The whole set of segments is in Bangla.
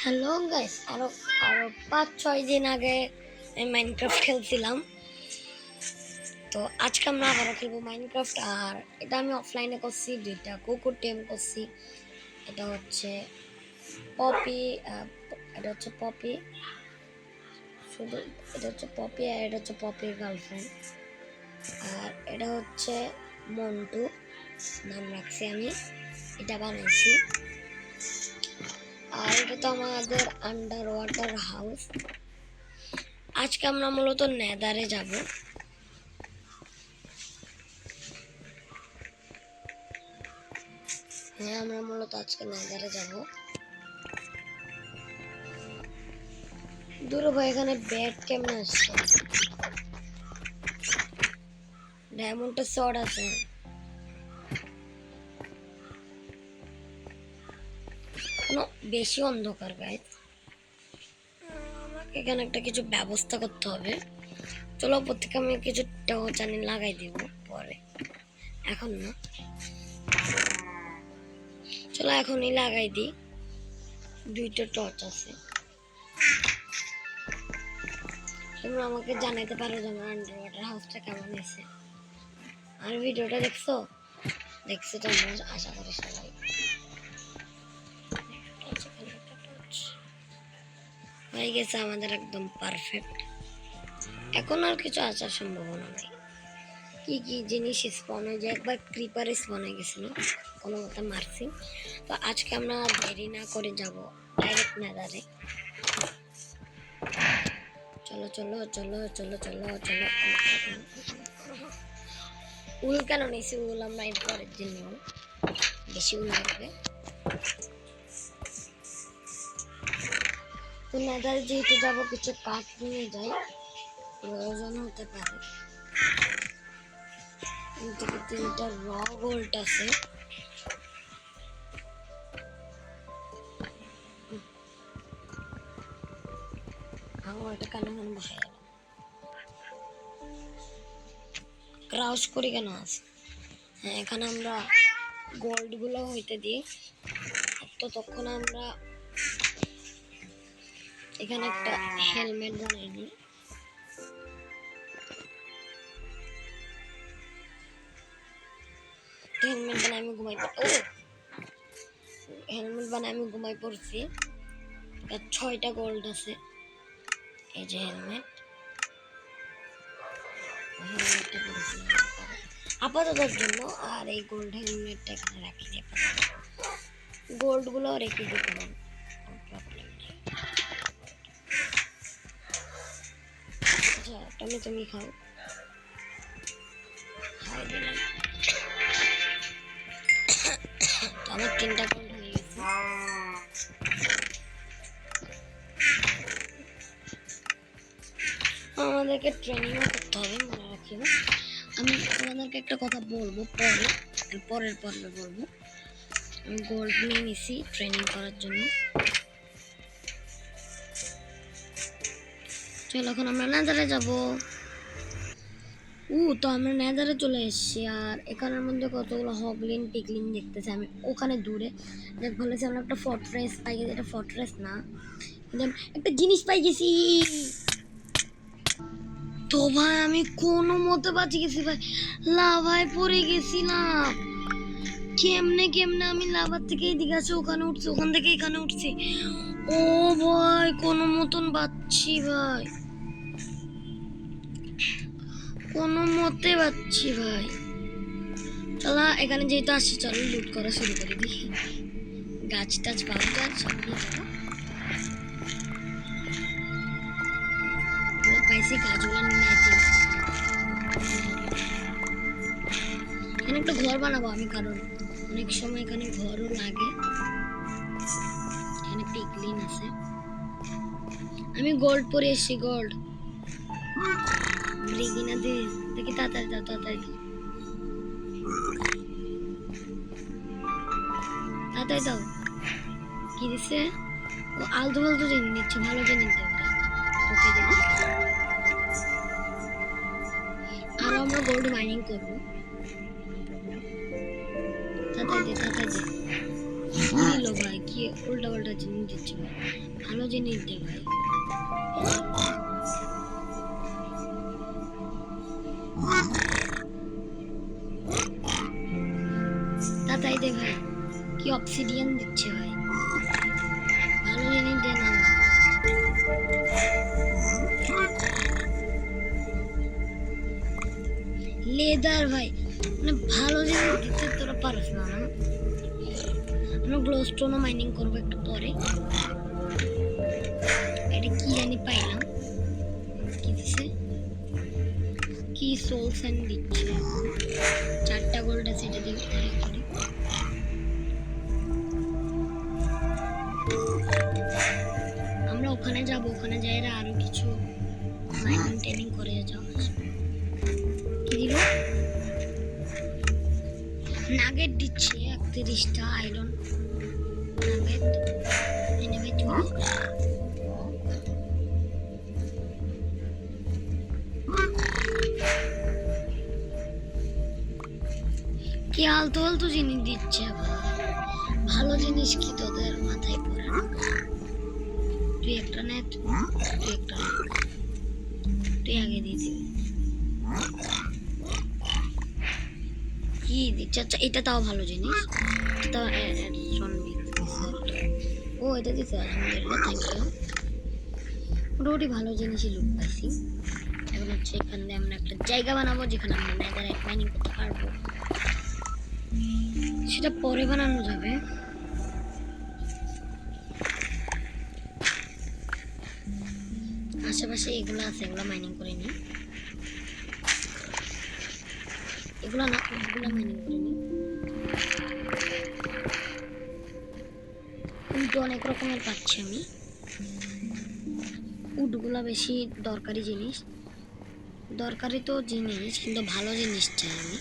হ্যালো গাইস, আরো আরো 5-6 দিন আগে আমি মাইনক্রাফট খেলছিলাম। তো আজকে আমরা আবারও খেলবো মাইনক্রাফট। আর এটা আমি অফলাইনে করছি, দুইটা কুকুর টেম করছি। এটা হচ্ছে পপি, এটা হচ্ছে পপি, শুধু এটা হচ্ছে পপি, আর এটা হচ্ছে পপির গার্লফ্রেন্ড। আর এটা হচ্ছে মন্টু, নাম রাখছি আমি, এটা বানাইছি। আর এটা তো আমাদের আন্ডার ওয়াটার হাউস। আজকে আমরা মূলত নেদারে যাব। হ্যাঁ, আমরা মূলত আজকে নেদারে যাব। দূর ভাই, এখানে ব্যাট কেমন আসছে? ডায়মন্ডের শট আছে। কোনো বেশি অন্ধকার গাইজ, আমাকে এখানে একটা কিছু ব্যবস্থা করতে হবে। চলো ওপর থেকে আমি কিছু জানি লাগাই দিব পরে, এখন না। চলো এখনই লাগাই দিই। দুইটা টর্চ আছে। তোমরা আমাকে জানাতে পারো যে আমার আন্ডার ওয়াটার হাউসটা কেমন হয়েছে। আর ভিডিওটা দেখছো তোমরা, আশা করি সবাই। হয়ে গেছে আমাদের একদম পারফেক্ট। এখন আর কিছু আসার সম্ভাবনা নাই। কি কি জিনিস স্পন হয়ে যায়, একবার ক্রিপার স্পন হয়ে গেছিল, কোনো মতে মারছি। তো আজকে আমরা দেরি না করে যাব ডাইরেক্ট নেদারে। চলো চলো চলো চলো চলো চলো। উল কেন নিয়েছি? উল আমরা এর পরের দিন নেব, বেশি উল লাগবে। তো নেদারে যেহেতু যাবো, কিছু কাঠ নিয়ে যাই, প্রয়োজন হতে পারে। থেকে 3টা র গোল্ড আছে। আমার এটা কেন বসে গেল? ক্রাউচ করি কেন আছে? হ্যাঁ, এখানে আমরা গোল্ড গুলো হইতে দিই। ততক্ষণ আমরা এখানে একটা হেলমেট বানাই নিই। হেলমেট বানাই আমি ঘুমাই পড়ছি। 6টা গোল্ড আছে। এই যে হেলমেট, আপাততর জন্য। আর এই গোল্ড হেলমেটটা এখানে রাখি দিয়ে গোল্ড গুলো রেখে দিতে পারেন, আচ্ছা তুমি খাও। আমার 3টা গোল্ড হয়ে গেছে। আমাদেরকে ট্রেনিংও করতে হবে, মনে রাখিও। আমি তোমাদেরকে একটা কথা বলবো পরের পর্বে বলবো। আমি গোল্ড নিয়ে নিছি ট্রেনিং করার জন্য। চলো এখন আমরা নেদারে যাব। তো আমরা নেদারে চলে এসেছি। আর এখানের মধ্যে কতগুলো হগলিন পিগলিন দেখতেছি আমি ওখানে দূরে। দেখ বলেছি আমরা একটা ফর্ট্রেস পাই গেছি। এটা ফর্ট্রেস না, একটা জিনিস পাই গেছি। তো ভাই আমি কোনো মতে বাঁচে গেছি ভাই, লাভায় পড়ে গেছিলাম। কেমনে আমি লাভার থেকে এদিকে আছে, ওখানে উঠছি, ওখান থেকে এখানে উঠছি। ও ভাই কোনো মতন বাঁচছি ভাই, কোনো মতে বাঁচছি ভাই। চলো এখানে যেহেতু আসছে, চলো লুট করা শুরু করে দিই। গাছ টাছ পাওয়া যায় সব নিয়ে যাবো। পাইছি গাছগুলো নিয়ে। এখানে একটা ঘর বানাবো আমি, কারণ অনেক সময় এখানে ঘরও লাগে। এখানে পিগলিন আছে। আমি গোল্ড পরে এসেছি, গোল্ড ব্রিগিনা দিয়ে দেখি। তাড়াতাড়ি দাও, তাড়াতাড়ি দাও। কি দিছে? ও আলতু ফালতু জিনিস নিচ্ছে, ভালো জিনিস দেবে। ওকে দিন। আর আমরা গোল্ড মাইনিং করবো। তাড়াতাড়ি দে। কি দিল ভাই, কি উল্টা পাল্টা জিনিস দিচ্ছে ভাই, ভালো জিনিস দে ভাই। তাই দে ভাই, কি অবসিডিয়ান দিচ্ছে ভাই, ভালো জিনিস দে না ভাই। লেদার ভাই, মানে ভালো জিনিস দিতে তোরা পারস না না। আমরা গ্লোস্টোনও মাইনিং করবো একটু পরে। এটা কি জানি পাইলাম, কি দিছে, কি সোল স্যান্ড দিচ্ছে, 4টা গোল্ড আছে, এটা দিয়ে করি। আমরা ওখানে যাব, ওখানে যাই আরো কিছু মাইনিং ট্রেনিং করে যাও। কি দিল, নাগেট দিচ্ছে 31টা আয়রন নাগেট, এনে ভাই চলো। কি আলতু আলতু জিনিস দিচ্ছে ভাই, ভালো জিনিস কি তোদের মাথায় পড়ে না? তুই একটা নে, তুই একটা নে, তুই আগে দিয়ে দিবি। কি দিচ্ছে, আচ্ছা এটা তাও ভালো জিনিস, তাও ও এটা দিচ্ছে, আলহামদুলিল্লাহ, থ্যাংক ইউ। মোটামুটি ভালো জিনিসই লুট পাইছি। এখন হচ্ছে এখানে আমরা একটা জায়গা বানাবো যেখানে আমরা নেদাররাইট মাইনিং করতে পারবো, সেটা পরে বানানো যাবে। আশেপাশে এগুলো আছে, এগুলো মাইনিং করে নিই, এগুলো না, এগুলো মাইনিং করে নিই। উড অনেক রকমের পাচ্ছি আমি, উডগুলো বেশি দরকারি জিনিস, দরকারি তো জিনিস, কিন্তু ভালো জিনিস চাই আমি।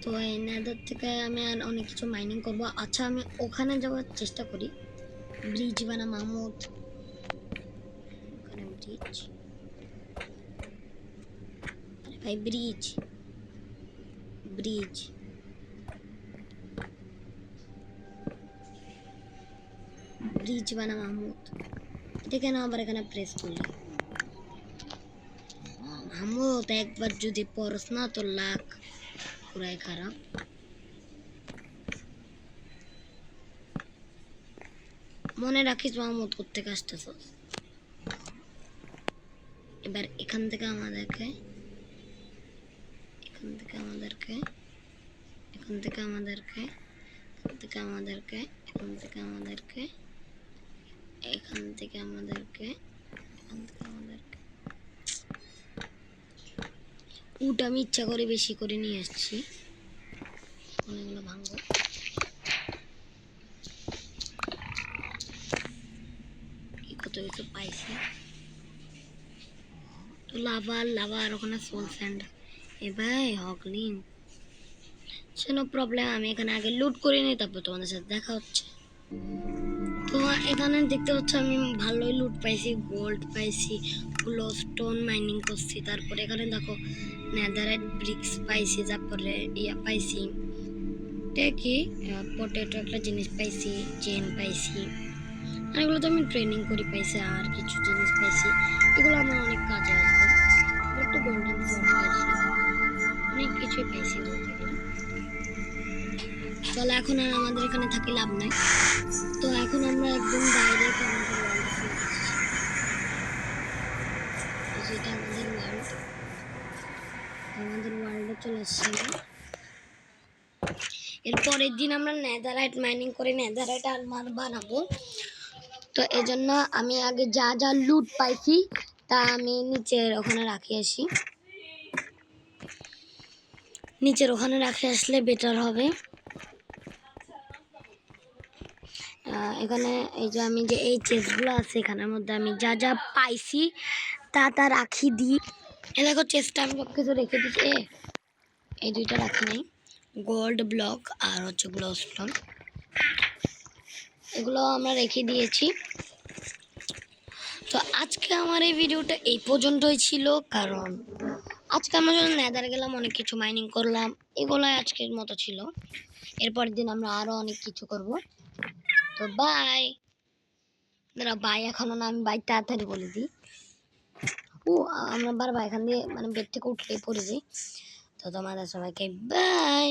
তো এই নেদার থেকে আমি আর অনেক কিছু মাইনিং করবো। আচ্ছা আমি ওখানে যাওয়ার চেষ্টা করি, ব্রিজ বানা মাহমুদ, ওখানে ব্রিজ, ভাই ব্রিজ, ব্রিজ ব্রিজ বানা মাহমুদ, এটা কেন আবার এখানে প্রেস করলি? মাহমুদ একবার যদি পড়স না তো লাখ পুরাই খারাপ। মনে রাখিস মাহমুদ করতে আসতেছ। এবার এখান থেকে আমাদেরকে, এখান থেকে আমাদেরকে, এখান থেকে আমাদেরকে, এখান থেকে আমাদেরকে, এখান থেকে আমাদেরকে, এখান থেকে আমাদেরকে, এখান থেকে আমাদেরকে, উট আমি ইচ্ছা করে বেশি করে নিয়ে আসছি, অনেকগুলো ভাঙবো। কি কত কিছু পাইছি, তো লাভা লাভা আর ওখানে সোল স্যান্ড। এ ভাই হকলিন, নো প্রবলেম, আমি এখানে আগে লুট করে নিই, তারপর তোমাদের সাথে দেখা হচ্ছে। তো এখানে দেখতে পাচ্ছ আমি ভালোই লুট পাইছি, গোল্ড পাইছি, গ্লোস্টোন মাইনিং করছি, তারপরে এখানে দেখো নেদাররাইট ব্রিক্স পাইছি, তারপরে ইয়া পাইছি, এটা কি পটেটো একটা জিনিস পাইছি, চেন পাইছি, আর এগুলো তো আমি ট্রেনিং করি পাইছি, আর কিছু জিনিস পাইছি, এগুলো আমার অনেক কাজে আসবে। একটু গোল্ডেন সোর্স পাইছি, অনেক কিছুই পাইছি বলতে গেলে। চলো এখন আর আমাদের এখানে থাকি লাভ নাই, তো এখন আমরা একদম ডাইরেক্ট আমাদের ওয়ার্ল্ডে চলে আসছি, যেটা আমাদের ওয়ার্ল্ড, আমাদের ওয়ার্ল্ডে চলে আসছি। এর পরের দিন আমরা নেদাররাইট মাইনিং করে নেদাররাইট আর্মার বানাবো। তো এজন্য আমি আগে যা যা লুট পাইছি তা আমি নিচের ওখানে রাখি আসি, নিচের ওখানে রাখে আসলে বেটার হবে। এখানে এই যে আমি যে এই চেস্টগুলো আছে এখানের মধ্যে আমি যা যা পাইছি তা তা রাখি দিই। এ দেখো চেস্টটা আমি সব কিছু রেখে দিচ্ছি, এই দুইটা রাখি নাই, গোল্ড ব্লক আর হচ্ছে গ্লোস্টোন, এগুলো আমরা রেখে দিয়েছি। তো আজকে আমার এই ভিডিওটা এই পর্যন্তই ছিল, কারণ আজকে আমরা যখন নেদার গেলাম অনেক কিছু মাইনিং করলাম, এগুলাই আজকের মতো ছিল। এরপরের দিন আমরা আরো অনেক কিছু করব। তো বাই। দাঁড়া, বাই এখনো না, আমি বাই তাড়াতাড়ি বলে দিই। ও, আমরা বারবার এখান দিয়ে মানে বেড থেকে উঠলেই পড়ে যাই। তো তোমাদের সবাইকে বাই।